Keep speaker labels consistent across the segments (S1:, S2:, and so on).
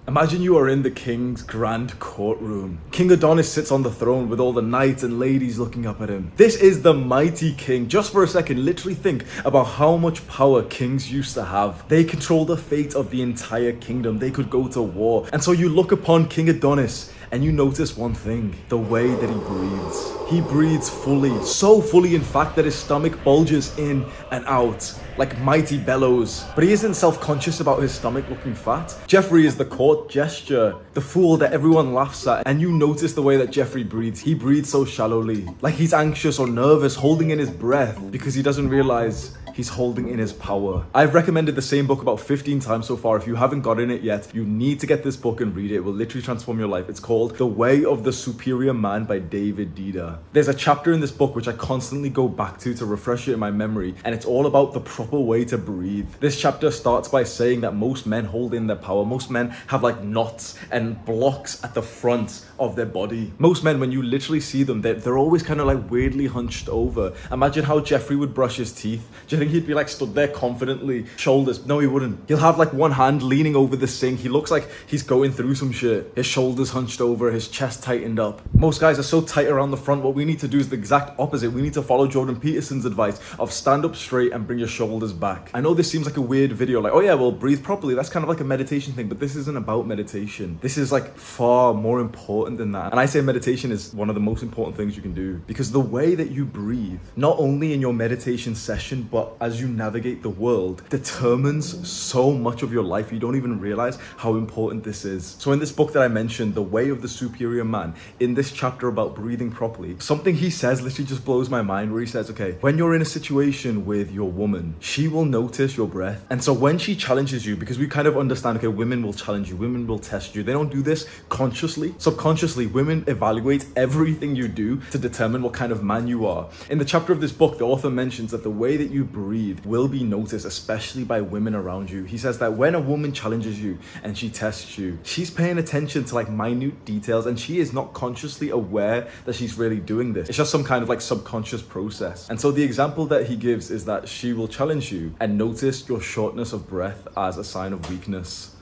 S1: Imagine you are in the king's grand courtroom. King Adonis sits on the throne with all the knights and ladies looking up at him. This is the mighty king. Just for a second, literally think about how much power kings used to have. They control the fate of the entire kingdom. They could go to war. And so you look upon King Adonis and you notice one thing, the way that he breathes. He breathes fully, so fully in fact that his stomach bulges in and out like mighty bellows. But he isn't self-conscious about his stomach looking fat. Jeffrey is the court gesture, the fool that everyone laughs at. And you notice the way that Jeffrey breathes. He breathes so shallowly, like he's anxious or nervous, holding in his breath because he doesn't realize he's holding in his power. I've recommended the same book about 15 times so far. If you haven't gotten it yet, you need to get this book and read it. It will literally transform your life. It's called The Way of the Superior Man by David Dida. There's a chapter in this book which I constantly go back to refresh it in my memory, and it's all about the proper way to breathe. This chapter starts by saying that most men hold in their power. Most men have like knots and blocks at the front of their body. Most men, when you literally see them, they're always kind of like weirdly hunched over. Imagine how Jeffrey would brush his teeth. Do you think he'd be like stood there confidently, shoulders? No, he wouldn't. He'll have like one hand leaning over the sink. He looks like he's going through some shit. His shoulders hunched over, his chest tightened up. Most guys are so tight around the front. What we need to do is the exact opposite. We need to follow Jordan Peterson's advice of stand up straight and bring your shoulders back. I know this seems like a weird video, like, oh yeah, well, breathe properly. That's kind of like a meditation thing, but this isn't about meditation. This is like far more important than that. And I say meditation is one of the most important things you can do, because the way that you breathe, not only in your meditation session, but as you navigate the world, determines so much of your life. You don't even realize how important this is. So in this book that I mentioned, The Way of the Superior Man, in this chapter about breathing properly, something he says literally just blows my mind, where he says, okay, when you're in a situation with your woman, she will notice your breath. And so when she challenges you, because we kind of understand, okay, women will challenge you, women will test you. They don't do this consciously. Subconsciously, women evaluate everything you do to determine what kind of man you are. In the chapter of this book, the author mentions that the way that you breathe will be noticed, especially by women around you. He says that when a woman challenges you and she tests you, she's paying attention to like minute details, and she is not consciously aware that she's really doing this. It's just some kind of like subconscious process. And so the example that he gives is that she will challenge you and notice your shortness of breath as a sign of weakness.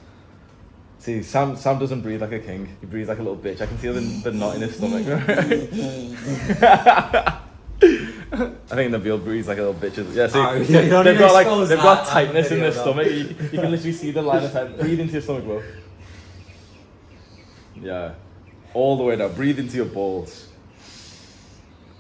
S1: See, Sam doesn't breathe like a king. He breathes like a little bitch. I can feel the knot in his stomach. I think Nabil breathes like a little bitch. Yeah, see, they've got tightness in their stomach. You can literally see the line of tightness. Breathe into your stomach, bro. Yeah, all the way down. Breathe into your balls.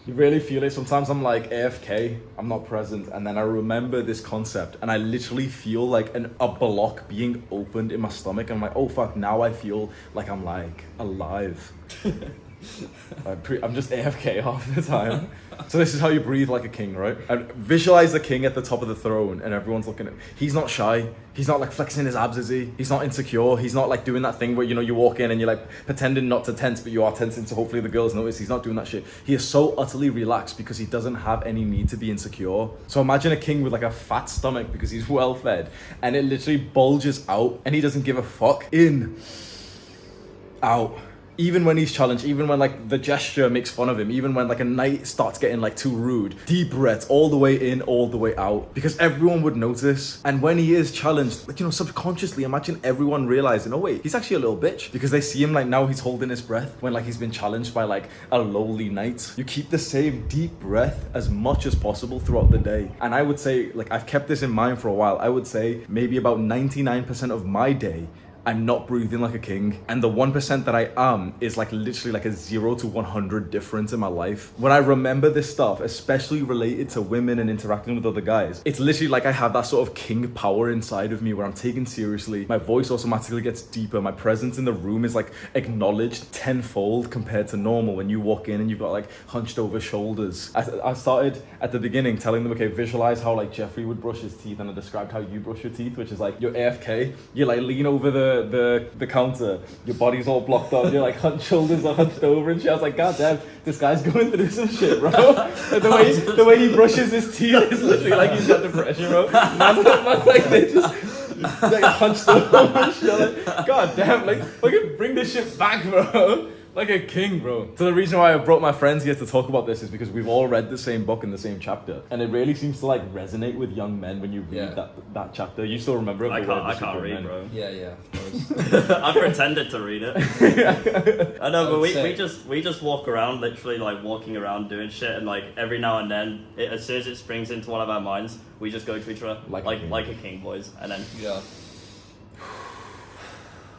S1: You really feel it. Sometimes I'm like AFK, I'm not present, and then I remember this concept and I literally feel like a block being opened in my stomach, and I'm like, oh fuck, now I feel like I'm like alive. I'm just AFK half the time. So this is how you breathe like a king, right? And visualize the king at the top of the throne and everyone's looking at him. He's not shy. He's not like flexing his abs, is he? He's not insecure. He's not like doing that thing where, you know, you walk in and you're like pretending not to tense, but you are tensing, so hopefully the girls notice. He's not doing that shit. He is so utterly relaxed because he doesn't have any need to be insecure. So imagine a king with like a fat stomach because he's well fed, and it literally bulges out and he doesn't give a fuck. In, out. Even when he's challenged, even when like the gesture makes fun of him, even when like a knight starts getting like too rude, deep breaths all the way in, all the way out, because everyone would notice. And when he is challenged, like, you know, subconsciously, imagine everyone realizing, oh wait, he's actually a little bitch, because they see him like now he's holding his breath when like he's been challenged by like a lowly knight. You keep the same deep breath as much as possible throughout the day. And I would say, like, I've kept this in mind for a while. I would say maybe about 99% of my day I'm not breathing like a king, and the 1% that I am is like literally like a 0 to 100 difference in my life. When I remember this stuff, especially related to women and interacting with other guys, it's literally like I have that sort of king power inside of me where I'm taken seriously. My voice automatically gets deeper. My presence in the room is like acknowledged tenfold compared to normal when you walk in and you've got like hunched over shoulders. I started at the beginning telling them, okay, visualize how like Jeffrey would brush his teeth, and I described how you brush your teeth, which is like you're AFK, you like lean over the counter, your body's all blocked up, you're like shoulders are hunched over and shit. I was like, god damn, this guy's going through some shit, bro. Like, the way he brushes his teeth is literally like he's got depression, bro. Man, like they just like hunched over and shit. Like, god damn, like fucking bring this shit back, bro. Like a king, bro. So the reason why I brought my friends here to talk about this is because we've all read the same book in the same chapter, and it really seems to like resonate with young men when you read that chapter. You still remember it?
S2: I can't read, bro.
S3: Yeah, of course.
S2: I pretended to read it. I know, but we just walk around, literally like walking around doing shit, and like every now and then, as soon as it springs into one of our minds, we just go to each other like a king, boys, and then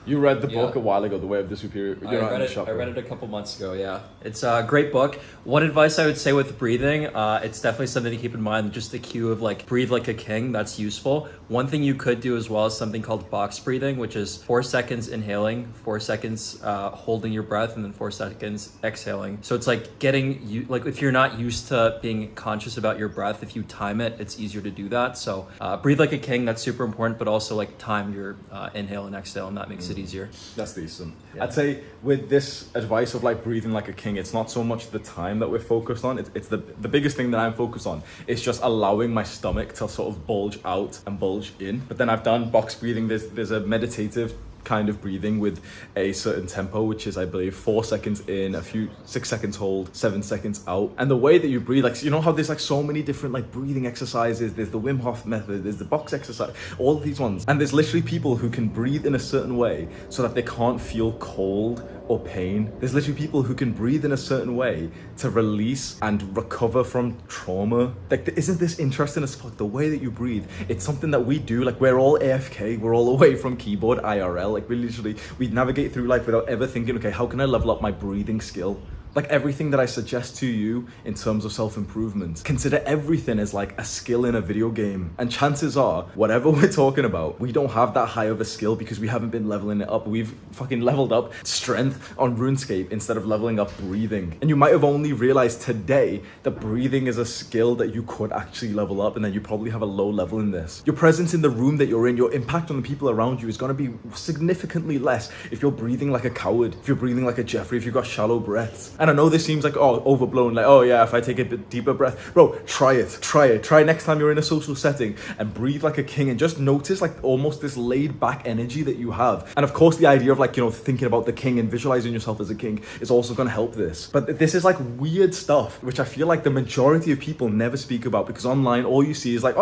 S1: You read the book a while ago, The Way of the Superior.
S3: I read it a couple months ago, yeah. It's a great book. One advice I would say with breathing, it's definitely something to keep in mind, just the cue of like breathe like a king, that's useful. One thing you could do as well is something called box breathing, which is 4 seconds inhaling, 4 seconds holding your breath, and then 4 seconds exhaling. So it's like if you're not used to being conscious about your breath, if you time it, it's easier to do that. So breathe like a king, that's super important, but also like time your inhale and exhale, and that makes it easier.
S1: That's decent. Yeah. I'd say with this advice of like breathing like a king, it's not so much the time that we're focused on. It's the biggest thing that I'm focused on. It's just allowing my stomach to sort of bulge out and bulge in. But then I've done box breathing. There's a meditative kind of breathing with a certain tempo, which is I believe 4 seconds in, 6 seconds hold, 7 seconds out. And the way that you breathe, like, you know how there's like so many different like breathing exercises. There's the Wim Hof method, there's the box exercise, all of these ones. And there's literally people who can breathe in a certain way so that they can't feel cold or pain. There's literally people who can breathe in a certain way to release and recover from trauma. Like, isn't this interesting as fuck? The way that you breathe, it's something that we do. Like, we're all AFK, we're all away from keyboard IRL. Like, we navigate through life without ever thinking, okay, how can I level up my breathing skill? Like, everything that I suggest to you in terms of self-improvement, consider everything as like a skill in a video game. And chances are, whatever we're talking about, we don't have that high of a skill because we haven't been leveling it up. We've fucking leveled up strength on RuneScape instead of leveling up breathing. And you might have only realized today that breathing is a skill that you could actually level up, and then you probably have a low level in this. Your presence in the room that you're in, your impact on the people around you is going to be significantly less if you're breathing like a coward, if you're breathing like a Jeffrey, if you've got shallow breaths. And I know this seems like, overblown, like, oh yeah, if I take a bit deeper breath. Bro, try it. Try next time you're in a social setting and breathe like a king, and just notice like almost this laid back energy that you have. And of course, the idea of like, thinking about the king and visualizing yourself as a king is also going to help this. But this is like weird stuff, which I feel like the majority of people never speak about, because online, all you see is like,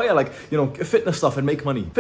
S1: fitness stuff and make money,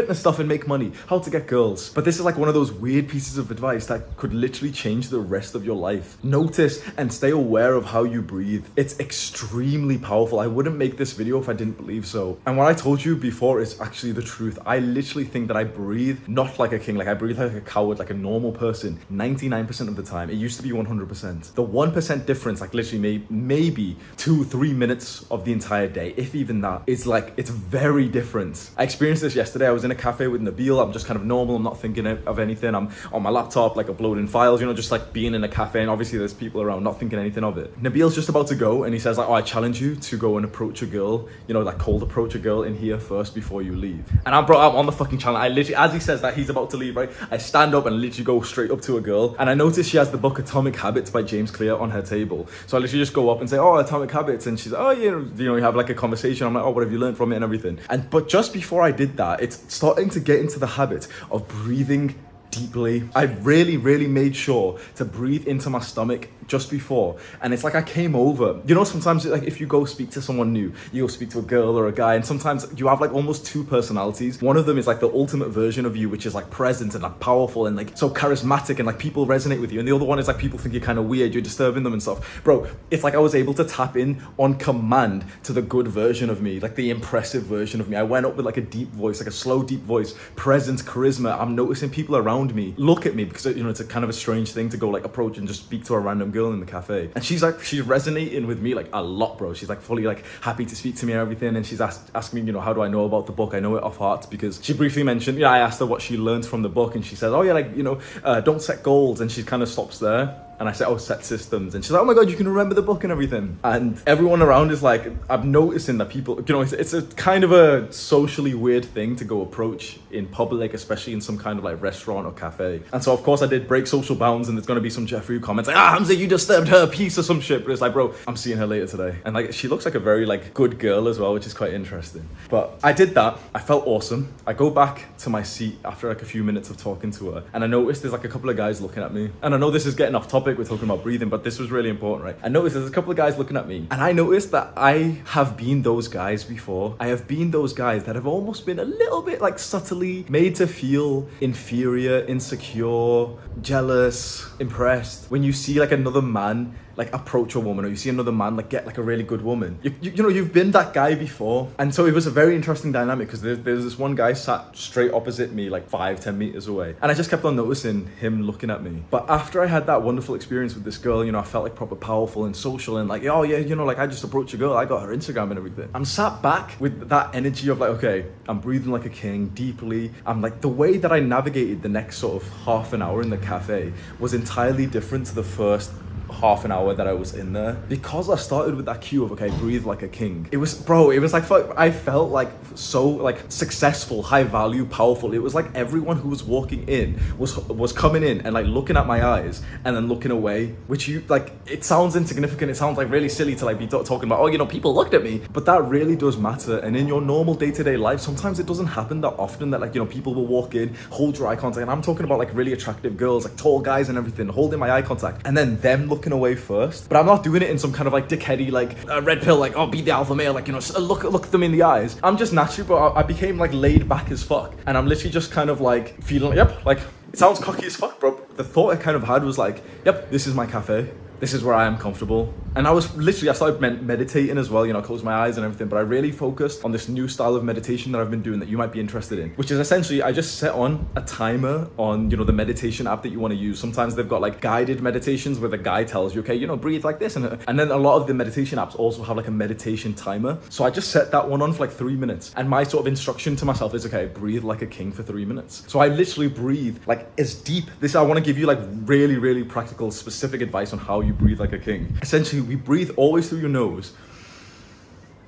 S1: how to get girls. But this is like one of those weird pieces of advice that could literally change the rest of your life. Notice and stay aware of how you breathe. It's extremely powerful. I wouldn't make this video if I didn't believe so. And what I told you before is actually the truth. I literally think that I breathe not like a king, like I breathe like a coward, like a normal person, 99% of the time. It used to be 100%. The 1% difference, like literally maybe 2-3 minutes of the entire day, if even that, is like, it's very different. I experienced this yesterday. I was in a cafe with Nabil. I'm just kind of normal. I'm not thinking of anything. I'm on my laptop, like uploading files, just like being in a cafe, and obviously there's people around, not thinking anything of it. Nabil's just about to go, and he says like, I challenge you to go and approach a girl, like cold approach a girl in here first before you leave. And I'm on the fucking challenge. I literally, as he says that he's about to leave, right, I stand up and literally go straight up to a girl, and I notice she has the book Atomic Habits by James Clear on her table. So I literally just go up and say, Atomic Habits, and she's like, you have like a conversation. I'm like, what have you learned from it and everything. But just before I did that, it's starting to get into the habit of breathing deeply. I really made sure to breathe into my stomach just before, and it's like I came over. Sometimes like if you go speak to someone new, you go speak to a girl or a guy, and sometimes you have like almost two personalities. One of them is like the ultimate version of you, which is like present and like powerful and like so charismatic, and like people resonate with you, and the other one is like people think you're kind of weird, you're disturbing them and stuff. Bro, it's like I was able to tap in on command to the good version of me, like the impressive version of me. I went up with like a deep voice, like a slow deep voice, presence, charisma. I'm noticing people around me look at me, because it's a kind of a strange thing to go like approach and just speak to a random girl in the cafe, and she's resonating with me like a lot, bro. She's like fully like happy to speak to me and everything, and she's asking me, how do I know about the book? I know it off heart because she briefly mentioned, I asked her what she learned from the book, and she says, don't set goals, and she kind of stops there. And I said, set systems. And she's like, oh my God, you can remember the book and everything. And everyone around is like, I'm noticing that people, it's a kind of a socially weird thing to go approach in public, especially in some kind of like restaurant or cafe. And so of course I did break social bounds, and there's going to be some Jeffrey who comments like, Hamza, you disturbed her piece or some shit. But it's like, bro, I'm seeing her later today. And like, she looks like a very like good girl as well, which is quite interesting. But I did that. I felt awesome. I go back to my seat after like a few minutes of talking to her, and I noticed there's like a couple of guys looking at me. And I know this is getting off topic, topic. We're talking about breathing, but this was really important, right? I noticed there's a couple of guys looking at me, and I noticed that I have been those guys before. I have been those guys that have almost been a little bit like subtly made to feel inferior, insecure, jealous, impressed. When you see like another man like approach a woman, or you see another man like get like a really good woman, you know, you've been that guy before. And so it was a very interesting dynamic, because there's this one guy sat straight opposite me, like 5-10 meters away, and I just kept on noticing him looking at me. But after I had that wonderful experience with this girl, you know, I felt like proper powerful and social, and like, oh yeah, you know, like I just approached a girl, I got her Instagram and everything. I'm sat back with that energy of like, okay, I'm breathing like a king, deeply. I'm like, the way that I navigated the next sort of half an hour in the cafe was entirely different to the first half an hour that I was in there, because I started with that cue of, okay, breathe like a king. It was like, I felt like so like successful, high value, powerful. It was like everyone who was walking in was coming in and like looking at my eyes and then looking away, which you like, it sounds insignificant, it sounds like really silly to like be talking about, oh, you know, people looked at me, but that really does matter. And in your normal day-to-day life, sometimes it doesn't happen that often that like, you know, people will walk in, hold your eye contact, and I'm talking about like really attractive girls, like tall guys and everything, holding my eye contact, and then them looking away first. But I'm not doing it in some kind of like dickheady like red pill, like, oh, be the alpha male, like, you know, look them in the eyes. I'm just naturally, but I became like laid back as fuck, and I'm literally just kind of like feeling, yep, like, it sounds cocky as fuck, bro. The thought I kind of had was like, yep, this is my cafe, this is where I am comfortable. And I started meditating as well, you know, close my eyes and everything, but I really focused on this new style of meditation that I've been doing that you might be interested in, which is essentially, I just set on a timer on, you know, the meditation app that you want to use. Sometimes they've got like guided meditations where the guy tells you, okay, you know, breathe like this. And then a lot of the meditation apps also have like a meditation timer. So I just set that one on for like 3 minutes. And my sort of instruction to myself is, okay, breathe like a king for 3 minutes. So I literally breathe like as deep. I want to give you like really, really practical, specific advice on how you breathe like a king. Essentially, we breathe always through your nose,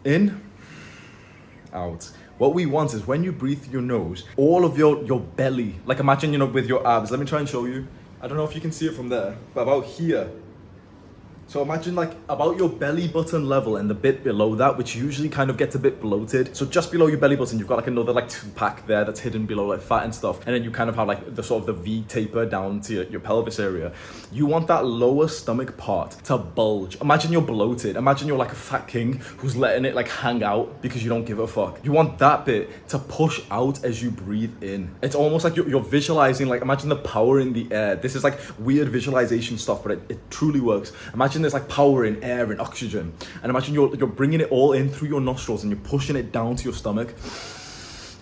S1: in, out. What we want is when you breathe through your nose, all of your belly, like imagine, you know, with your abs, let me try and show you. I don't know if you can see it from there, but about here. So imagine like about your belly button level and the bit below that, which usually kind of gets a bit bloated. So just below your belly button, you've got like another like 2-pack there that's hidden below like fat and stuff. And then you kind of have like the sort of the V taper down to your pelvis area. You want that lower stomach part to bulge. Imagine you're bloated. Imagine you're like a fat king who's letting it like hang out because you don't give a fuck. You want that bit to push out as you breathe in. It's almost like you're visualizing, like imagine the power in the air. This is like weird visualization stuff, but it truly works. Imagine there's like power in air and oxygen, and imagine you're bringing it all in through your nostrils and you're pushing it down to your stomach,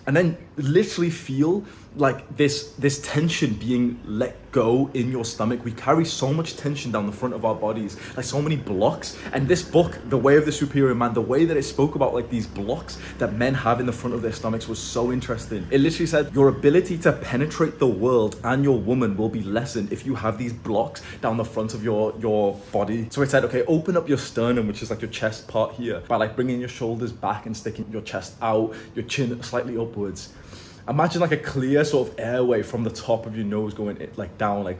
S1: and then literally feel like this tension being let go in your stomach. We carry so much tension down the front of our bodies, like so many blocks. And this book, The Way of the Superior Man, the way that it spoke about like these blocks that men have in the front of their stomachs was so interesting. It literally said your ability to penetrate the world and your woman will be lessened if you have these blocks down the front of your body. So it said, okay, open up your sternum, which is like your chest part here, by like bringing your shoulders back and sticking your chest out, your chin slightly upwards. Imagine like a clear sort of airway from the top of your nose going like down, like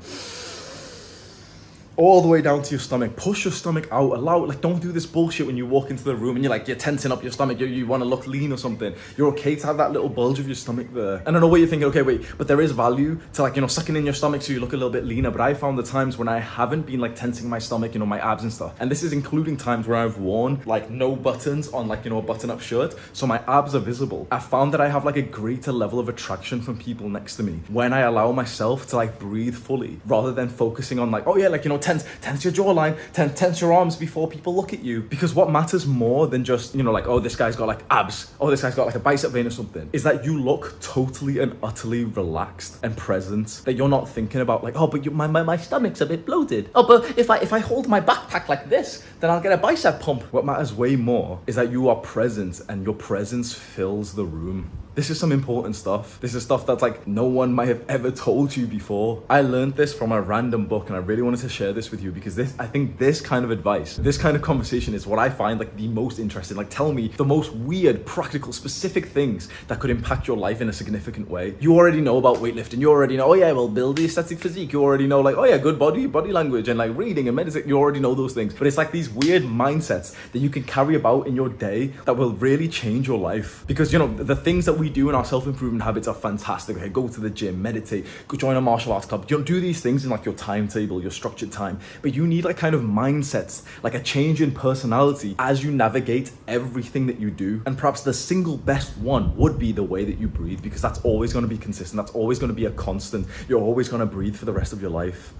S1: all the way down to your stomach. Push your stomach out. Allow it. Like, don't do this bullshit when you walk into the room and you're tensing up your stomach. You want to look lean or something. You're okay to have that little bulge of your stomach there. And I know what you're thinking. Okay, wait, but there is value to like, you know, sucking in your stomach so you look a little bit leaner. But I found the times when I haven't been like tensing my stomach, you know, my abs and stuff. And this is including times where I've worn like no buttons on like, you know, a button-up shirt, so my abs are visible. I found that I have like a greater level of attraction from people next to me when I allow myself to like breathe fully, rather than focusing on like, oh yeah, like, you know, tense your jawline, tense your arms before people look at you. Because what matters more than just, you know, like, oh, this guy's got like abs, oh, this guy's got like a bicep vein or something, is that you look totally and utterly relaxed and present. That you're not thinking about like, oh, but my stomach's a bit bloated. Oh, but if I hold my backpack like this, then I'll get a bicep pump. What matters way more is that you are present, and your presence fills the room. This is some important stuff. This is stuff that's like no one might have ever told you before. I learned this from a random book, and I really wanted to share this with you because I think this kind of advice, this kind of conversation is what I find like the most interesting. Like, tell me the most weird, practical, specific things that could impact your life in a significant way. You already know about weightlifting. You already know, oh yeah, well, build the aesthetic physique. You already know like, oh yeah, good body language, and like reading and medicine. You already know those things. But it's like these weird mindsets that you can carry about in your day that will really change your life. Because, you know, the things that we we do in our self-improvement habits are fantastic. Okay, go to the gym, meditate, go join a martial arts club. You don't do these things in like your timetable, your structured time, but you need like kind of mindsets, like a change in personality as you navigate everything that you do. And perhaps the single best one would be the way that you breathe, because that's always going to be consistent. That's always going to be a constant. You're always going to breathe for the rest of your life.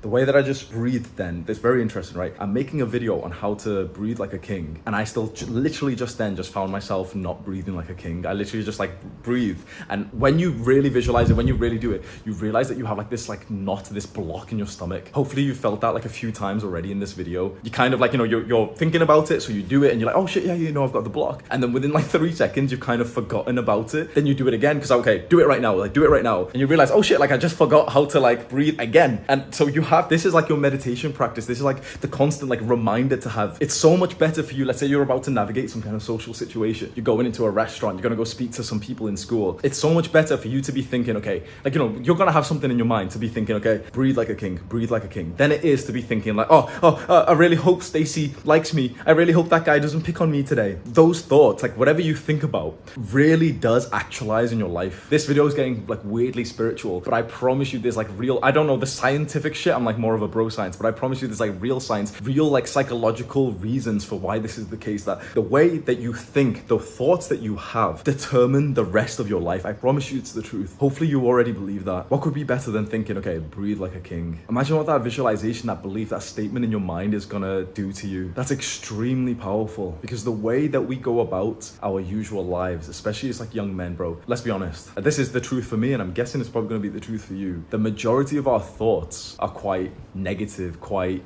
S1: The way that I just breathed then, it's very interesting, right? I'm making a video on how to breathe like a king, and I still literally just found myself not breathing like a king. I literally just like breathe. And when you really visualize it, when you really do it, you realize that you have like this like knot, this block in your stomach. Hopefully you felt that like a few times already in this video. You kind of like, you know, you're thinking about it, so you do it and you're like, oh shit, yeah, you know, I've got the block. And then within like 3 seconds, you've kind of forgotten about it. Then you do it again, because okay, do it right now, like do it right now. And you realize, oh shit, like I just forgot how to like breathe again. And so you have, this is like your meditation practice. This is like the constant like reminder to have. It's so much better for you. Let's say you're about to navigate some kind of social situation. You're going into a restaurant. You're going to go speak to some people in school. It's so much better for you to be thinking, okay, like, you know, you're going to have something in your mind to be thinking, okay, breathe like a king, breathe like a king. Then it is to be thinking like, I really hope Stacy likes me. I really hope that guy doesn't pick on me today. Those thoughts, like whatever you think about, really does actualize in your life. This video is getting like weirdly spiritual, but I promise you there's like real, I don't know the scientific shit. I'm like more of a bro science, but I promise you there's like real science, real like psychological reasons for why this is the case, that the way that you think, the thoughts that you have determine the rest of your life. I promise you it's the truth. Hopefully you already believe that. What could be better than thinking, okay, breathe like a king? Imagine what that visualization, that belief, that statement in your mind is gonna do to you. That's extremely powerful, because the way that we go about our usual lives, especially as like young men, bro, let's be honest, this is the truth for me, and I'm guessing it's probably gonna be the truth for you. The majority of our thoughts are quite negative, quite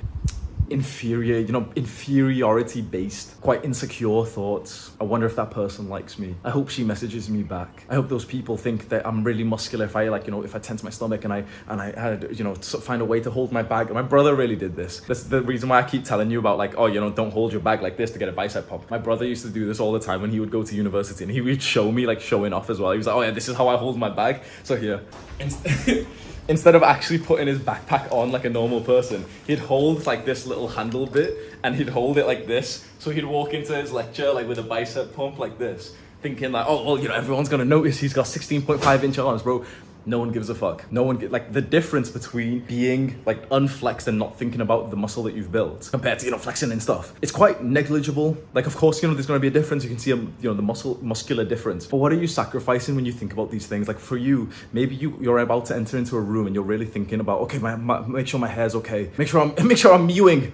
S1: inferior, you know, inferiority based, quite insecure thoughts. I wonder if that person likes me. I hope she messages me back. I hope those people think that I'm really muscular if I like, you know, if I tense my stomach and I had, you know, find a way to hold my bag. My brother really did this. That's the reason why I keep telling you about like, oh, you know, don't hold your bag like this to get a bicep pump. My brother used to do this all the time when he would go to university, and he would show me like showing off as well. He was like, oh yeah, this is how I hold my bag. So here. Instead of actually putting his backpack on like a normal person, he'd hold like this little handle bit, and he'd hold it like this. So he'd walk into his lecture like with a bicep pump like this, thinking like, oh, well, you know, everyone's gonna notice he's got 16.5-inch arms, bro. No one gives a fuck. No one like the difference between being like unflexed and not thinking about the muscle that you've built compared to, you know, flexing and stuff. It's quite negligible. Like, of course, you know, there's going to be a difference. You can see, you know, the muscular difference. But what are you sacrificing when you think about these things? Like for you, maybe you're about to enter into a room and you're really thinking about, okay, make sure my hair's okay. Make sure I'm mewing.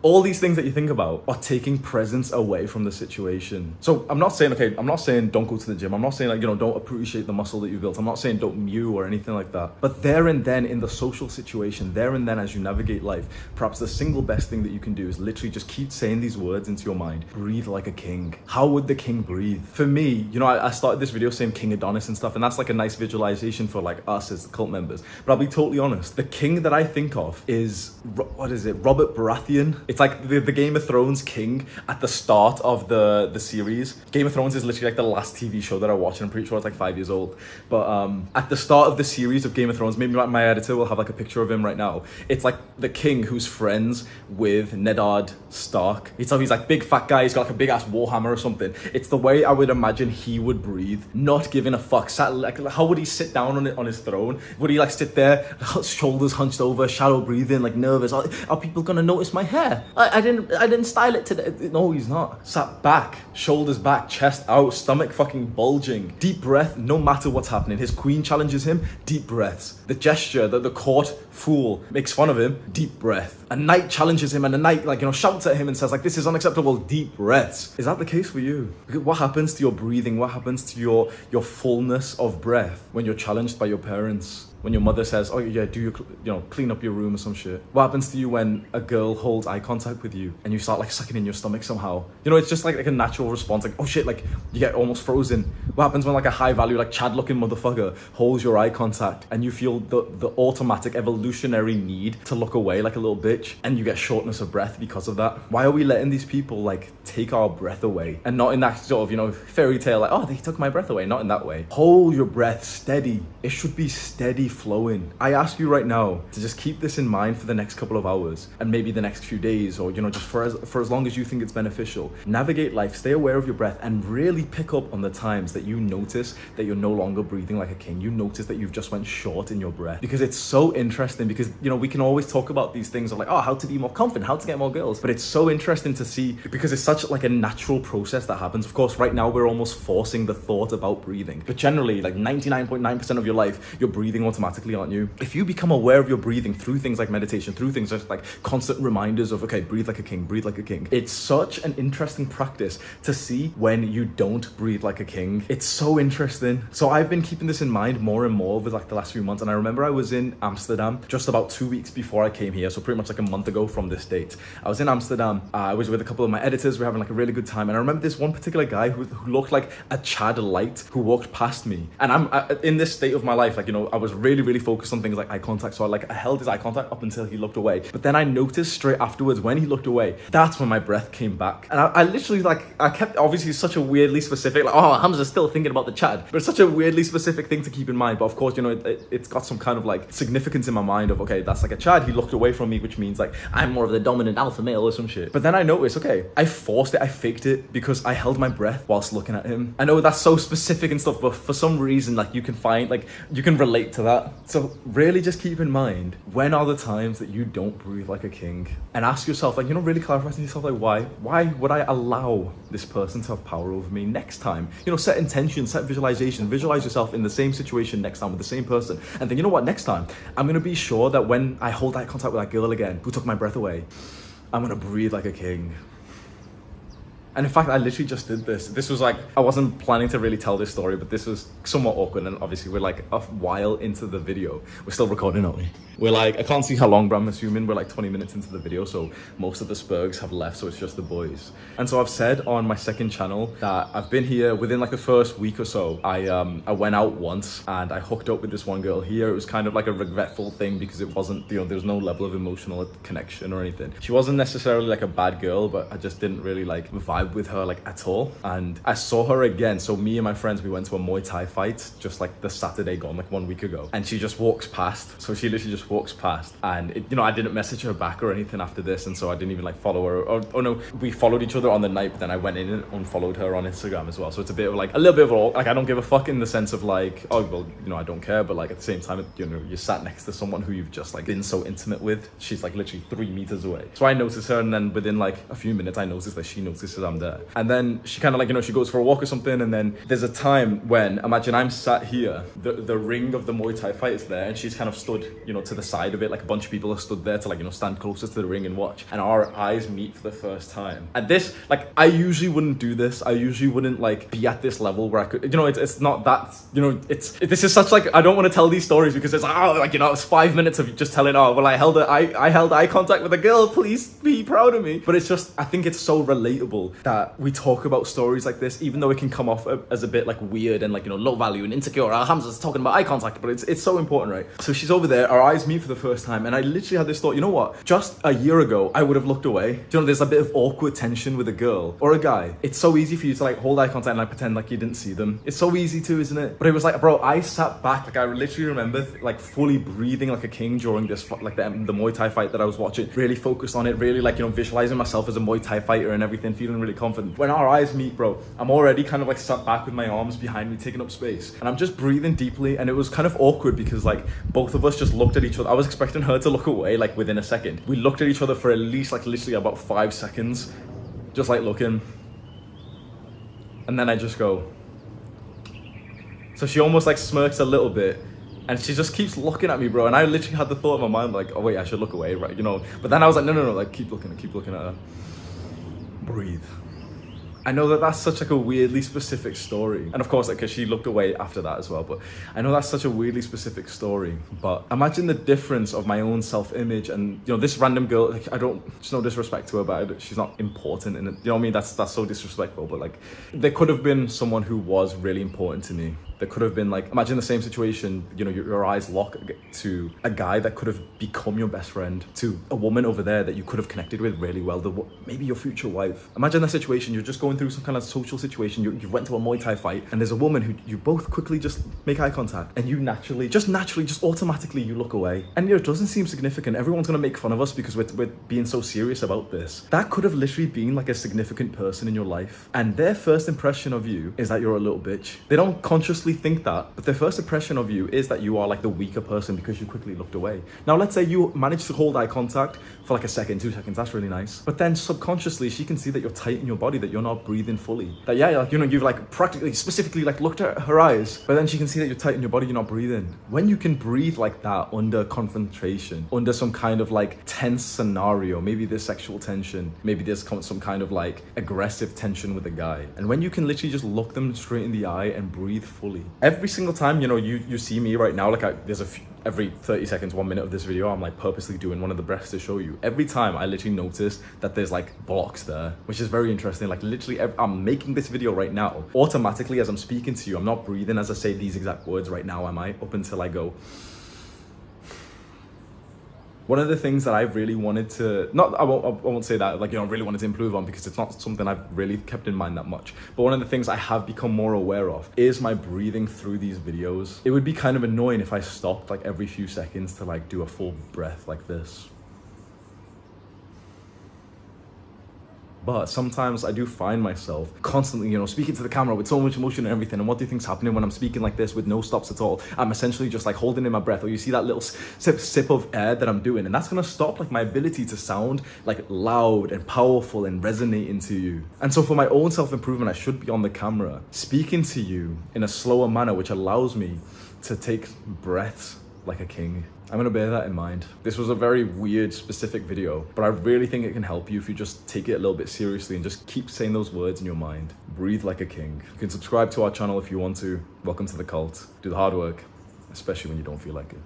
S1: All these things that you think about are taking presence away from the situation. So I'm not saying don't go to the gym. I'm not saying like, you know, don't appreciate the muscle that you built. I'm not saying don't mew or anything like that. But there and then in the social situation, there and then as you navigate life, perhaps the single best thing that you can do is literally just keep saying these words into your mind. Breathe like a king. How would the king breathe? For me, you know, I started this video saying King Adonis and stuff, and that's like a nice visualization for like us as the cult members. But I'll be totally honest. The king that I think of is, what is it? Robert Baratheon. It's like the Game of Thrones king at the start of the series. Game of Thrones is literally like the last TV show that I watched, and I'm pretty sure it's like 5 years old. But at the start of the series of Game of Thrones, maybe my editor will have like a picture of him right now. It's like the king who's friends with Ned Stark. He's like big fat guy. He's got like a big ass warhammer or something. It's the way I would imagine he would breathe, not giving a fuck. Like, how would he sit down on his throne? Would he like sit there, shoulders hunched over, shallow breathing, like nervous? Are people gonna notice my hair? I didn't style it today. No, he's not. Sat back, shoulders back, chest out, stomach fucking bulging. Deep breath, no matter what's happening. His queen challenges him, deep breaths. The gesture that the court fool makes fun of him, deep breath. A knight challenges him, and a knight, like, you know, shouts at him and says like, this is unacceptable, deep breaths. Is that the case for you? What happens to your breathing? What happens to your fullness of breath when you're challenged by your parents? When your mother says, oh yeah, do you clean up your room or some shit? What happens to you when a girl holds eye contact with you and you start like sucking in your stomach somehow? You know, it's just like a natural response, like, oh shit, like you get almost frozen. What happens when like a high value, like Chad looking motherfucker holds your eye contact and you feel the automatic evolutionary need to look away like a little bitch, and you get shortness of breath because of that? Why are we letting these people like take our breath away? And not in that sort of, you know, fairy tale, like, oh, they took my breath away. Not in that way. Hold your breath steady. It should be steady flowing. I ask you right now to just keep this in mind for the next couple of hours and maybe the next few days, or, you know, just for as long as you think it's beneficial. Navigate life, stay aware of your breath, and really pick up on the times that you notice that you're no longer breathing like a king. You notice that you've just went short in your breath, because it's so interesting. Because, you know, we can always talk about these things of like, oh, how to be more confident, how to get more girls, but it's so interesting to see, because it's such like a natural process that happens. Of course, right now we're almost forcing the thought about breathing, but generally like 99.9% of your life you're breathing automatically, aren't you? If you become aware of your breathing through things like meditation, through things like constant reminders of, okay, breathe like a king, breathe like a king, it's such an interesting practice to see when you don't breathe like a king. It's so interesting. So I've been keeping this in mind more and more over like the last few months. And I remember I was in Amsterdam just about 2 weeks before I came here, so pretty much like a month ago from this date. I was in Amsterdam. I was with a couple of my editors. We're having like a really good time, and I remember this one particular guy who looked like a Chad light who walked past me. And I'm in this state of my life, like, you know, I was really focused on things like eye contact, so I held his eye contact up until he looked away. But then I noticed straight afterwards when he looked away, that's when my breath came back. And I literally, like, I kept, obviously such a weirdly specific, like, oh, Hamza's still thinking about the Chad, but it's such a weirdly specific thing to keep in mind. But of course, you know, it's got some kind of like significance in my mind of, okay, that's like a Chad, he looked away from me, which means like I'm more of the dominant alpha male or some shit. But then I noticed, okay, I forced it, I faked it, because I held my breath whilst looking at him. I know that's so specific and stuff, but for some reason, like, you can find, like, you can relate to that. So really just keep in mind, when are the times that you don't breathe like a king? And ask yourself, like, you know, really clarify to yourself, like, why would I allow this person to have power over me next time? You know, set intention, set visualization, visualize yourself in the same situation next time with the same person, and think, you know what, next time I'm gonna be sure that when I hold eye contact with that girl again who took my breath away, I'm gonna breathe like a king. And in fact, I literally just did this. This was like, I wasn't planning to really tell this story, but this was somewhat awkward, and obviously we're like a while into the video. We're still recording, aren't we? We're like, I can't see how long, but I'm assuming we're like 20 minutes into the video, so most of the Spurgs have left, so it's just the boys. And so I've said on my second channel that I've been here within like the first week or so. I went out once and I hooked up with this one girl here. It was kind of like a regretful thing because it wasn't, you know, there was no level of emotional connection or anything. She wasn't necessarily like a bad girl, but I just didn't really like vibe with her like at all. And I saw her again. So me and my friends, we went to a Muay Thai fight just like the Saturday gone, like 1 week ago. And she just walks past. So she literally just walks past, and it, you know, I didn't message her back or anything after this, and so I didn't even like follow her, or no, we followed each other on the night, but then I went in and unfollowed her on Instagram as well. So it's a bit of like a little bit of like, I don't give a fuck in the sense of like, oh well, you know, I don't care, but like at the same time, you know, you sat next to someone who you've just like been so intimate with. She's like literally 3 meters away. So I noticed her, and then within like a few minutes I noticed that she notices I'm there, and then she kind of like, you know, she goes for a walk or something, and then there's a time when, imagine I'm sat here, the ring of the Muay Thai fight is there, and she's kind of stood, you know, to the side of it, like a bunch of people are stood there to like, you know, stand closer to the ring and watch, and our eyes meet for the first time. And this, like, I usually wouldn't do this. I usually wouldn't like be at this level where I could, you know, it's not that, you know, this is such like, I don't want to tell these stories because it's like, you know, it's 5 minutes of just telling, oh well, I held eye contact with a girl, please be proud of me. But it's just, I think it's so relatable that we talk about stories like this, even though it can come off as a bit like weird and like, you know, low value and insecure. Hamza's talking about eye contact, but it's so important, right? So she's over there, our eyes meet for the first time, and I literally had this thought, you know what, just a year ago I would have looked away. Do you know, there's a bit of awkward tension with a girl or a guy. It's so easy for you to like hold eye contact and like pretend like you didn't see them. It's so easy to, isn't it? But it was like, bro, I sat back, like I literally remember like fully breathing like a king during this like the Muay Thai fight that I was watching, really focused on it, really like, you know, visualizing myself as a Muay Thai fighter and everything, feeling really confident. When our eyes meet, bro, I'm already kind of like sat back with my arms behind me, taking up space, and I'm just breathing deeply. And it was kind of awkward because like both of us just looked at each other. I was expecting her to look away like within a second. We looked at each other for at least like literally about 5 seconds, just like looking, and then I just go. So she almost like smirks a little bit, and she just keeps looking at me, bro. And I literally had the thought in my mind like, oh wait, I should look away, right? You know. But then I was like, no, like keep looking at her. Breathe. I know that that's such like a weirdly specific story. And of course, like, 'cause she looked away after that as well. But I know that's such a weirdly specific story. But imagine the difference of my own self-image and, you know, this random girl, like, I don't, there's no disrespect to her, but she's not important in it. You know what I mean? That's so disrespectful. But like, there could have been someone who was really important to me. There could have been like, imagine the same situation, you know, your eyes lock to a guy that could have become your best friend, to a woman over there that you could have connected with really well, maybe your future wife. Imagine that situation, you're just going through some kind of social situation, you went to a Muay Thai fight, and there's a woman who you both quickly just make eye contact, and you naturally, just automatically you look away. And you know, it doesn't seem significant. Everyone's gonna make fun of us because we're being so serious about this. That could have literally been like a significant person in your life, and their first impression of you is that you're a little bitch. They don't consciously think that, but their first impression of you is that you are like the weaker person because you quickly looked away. Now let's say you managed to hold eye contact for like a second, 2 seconds, that's really nice. But then subconsciously she can see that you're tight in your body, that you're not breathing fully. That yeah, like, you know, you've like practically, specifically like looked at her eyes, but then she can see that you're tight in your body, you're not breathing. When you can breathe like that under confrontation, under some kind of like tense scenario, maybe there's sexual tension, maybe there's some kind of like aggressive tension with a guy, and when you can literally just look them straight in the eye and breathe fully. Every single time, you know, you see me right now, like there's every 30 seconds, 1 minute of this video, I'm like purposely doing one of the breaths to show you. Every time I literally notice that there's like blocks there, which is very interesting. Like literally, I'm making this video right now. Automatically, as I'm speaking to you, I'm not breathing as I say these exact words right now, am I? Up until I go. One of the things that I've really wanted to, I won't say that, like, you know, really wanted to improve on, because it's not something I've really kept in mind that much. But one of the things I have become more aware of is my breathing through these videos. It would be kind of annoying if I stopped like every few seconds to like do a full breath like this. But sometimes I do find myself constantly, you know, speaking to the camera with so much emotion and everything. And what do you think's happening when I'm speaking like this with no stops at all? I'm essentially just like holding in my breath, or you see that little sip of air that I'm doing. And that's gonna stop like my ability to sound like loud and powerful and resonating to you. And so for my own self-improvement, I should be on the camera, speaking to you in a slower manner, which allows me to take breaths like a king. I'm gonna bear that in mind. This was a very weird, specific video, but I really think it can help you if you just take it a little bit seriously and just keep saying those words in your mind. Breathe like a king. You can subscribe to our channel if you want to. Welcome to the cult. Do the hard work, especially when you don't feel like it.